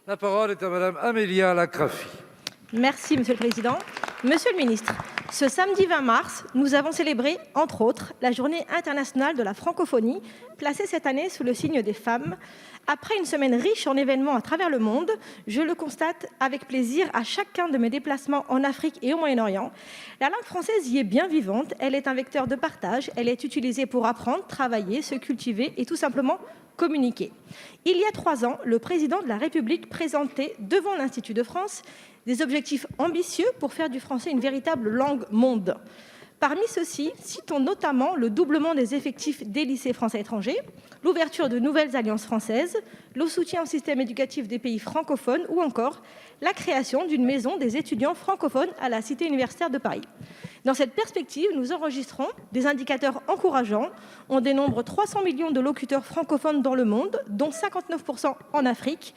La parole est à Madame Amélia Lacrafi. Merci, Monsieur le Président. Monsieur le Ministre, ce samedi 20 mars, nous avons célébré, entre autres, la Journée internationale de la francophonie, placée cette année sous le signe des femmes. Après une semaine riche en événements à travers le monde, je le constate avec plaisir à chacun de mes déplacements en Afrique et au Moyen-Orient. La langue française y est bien vivante, elle est un vecteur de partage, elle est utilisée pour apprendre, travailler, se cultiver et tout simplement communiquer. Il y a 3 ans, le président de la République présentait devant l'Institut de France des objectifs ambitieux pour faire du français une véritable langue monde. Parmi ceux-ci, citons notamment le doublement des effectifs des lycées français étrangers, l'ouverture de nouvelles alliances françaises, le soutien au système éducatif des pays francophones ou encore la création d'une maison des étudiants francophones à la Cité universitaire de Paris. Dans cette perspective, nous enregistrons des indicateurs encourageants. On dénombre 300 millions de locuteurs francophones dans le monde, dont 59% en Afrique.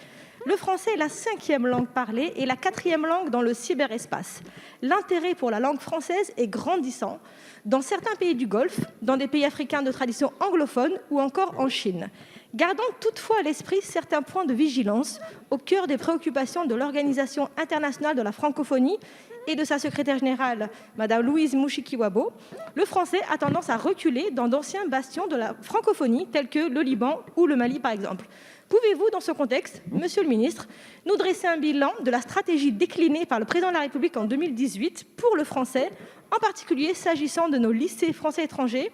Le français est la 5e langue parlée et la 4e langue dans le cyberespace. L'intérêt pour la langue française est grandissant dans certains pays du Golfe, dans des pays africains de tradition anglophone ou encore en Chine. Gardons toutefois à l'esprit certains points de vigilance au cœur des préoccupations de l'Organisation internationale de la francophonie et de sa secrétaire générale, Mme Louise Mushikiwabo. Le français a tendance à reculer dans d'anciens bastions de la francophonie, tels que le Liban ou le Mali par exemple. Pouvez-vous, dans ce contexte, Monsieur le Ministre, nous dresser un bilan de la stratégie déclinée par le Président de la République en 2018 pour le français, en particulier s'agissant de nos lycées français étrangers,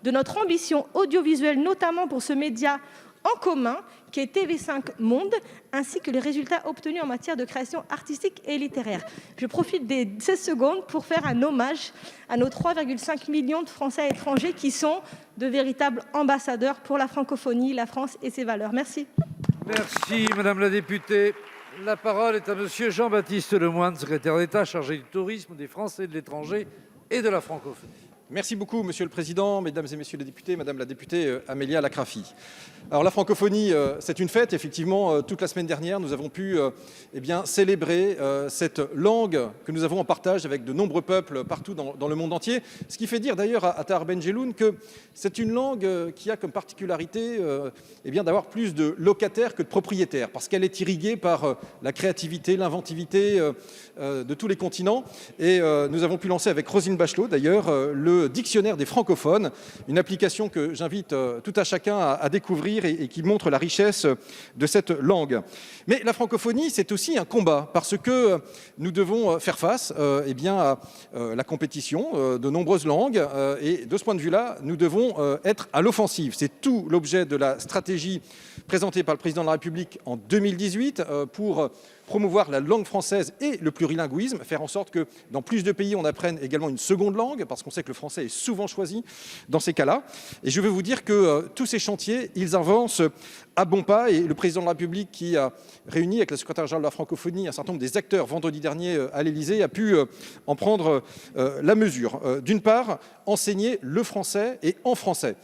de notre ambition audiovisuelle, notamment pour ce média en commun qui est TV5 Monde, ainsi que les résultats obtenus en matière de création artistique et littéraire. Je profite des 16 secondes pour faire un hommage à nos 3,5 millions de Français à l'étranger qui sont de véritables ambassadeurs pour la francophonie, la France et ses valeurs. Merci. Merci Madame la députée. La parole est à Monsieur Jean-Baptiste Lemoyne, secrétaire d'État chargé du tourisme, des Français de l'étranger et de la francophonie. Merci beaucoup, Monsieur le Président, Mesdames et Messieurs les députés, Madame la députée Amélia Lacrafi. Alors la francophonie, c'est une fête. Effectivement, toute la semaine dernière, nous avons pu célébrer cette langue que nous avons en partage avec de nombreux peuples partout dans le monde entier. Ce qui fait dire d'ailleurs à Tahar Ben Jelloun que c'est une langue qui a comme particularité d'avoir plus de locataires que de propriétaires, parce qu'elle est irriguée par la créativité, l'inventivité de tous les continents. Et nous avons pu lancer avec Roselyne Bachelot, d'ailleurs, le dictionnaire des francophones, une application que j'invite tout à chacun à découvrir et qui montre la richesse de cette langue. Mais la francophonie, c'est aussi un combat, parce que nous devons faire face à la compétition de nombreuses langues, et de ce point de vue-là, nous devons être à l'offensive. C'est tout l'objet de la stratégie présentée par le Président de la République en 2018 pour promouvoir la langue française et le plurilinguisme, faire en sorte que dans plus de pays, on apprenne également une seconde langue, parce qu'on sait que le français est souvent choisi dans ces cas-là. Et je veux vous dire que tous ces chantiers, ils avancent à bons pas, et le Président de la République, qui a réuni avec la secrétaire générale de la francophonie un certain nombre des acteurs vendredi dernier à l'Élysée, a pu en prendre la mesure. D'une part, enseigner le français et en français.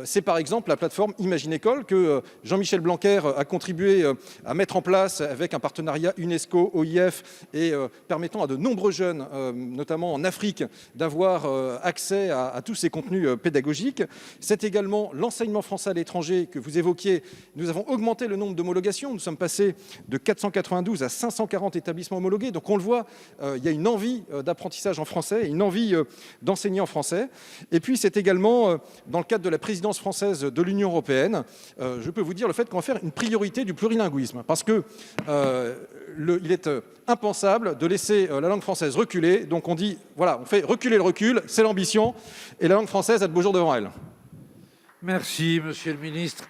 C'est par exemple la plateforme Imagine École que Jean-Michel Blanquer a contribué à mettre en place avec un partenariat UNESCO, OIF, et permettant à de nombreux jeunes, notamment en Afrique, d'avoir accès à tous ces contenus pédagogiques. C'est également l'enseignement français à l'étranger que vous évoquiez. Nous avons augmenté le nombre d'homologations. Nous sommes passés de 492 à 540 établissements homologués. Donc on le voit, il y a une envie d'apprentissage en français, une envie d'enseigner en français. Et puis c'est également, dans le cadre de la présidence française de l'Union européenne, je peux vous dire le fait qu'on va faire une priorité du plurilinguisme. Parce que il est impensable de laisser la langue française reculer. Donc on dit, voilà, on fait reculer le recul, c'est l'ambition. Et la langue française a de beaux jours devant elle. Merci, Monsieur le Ministre.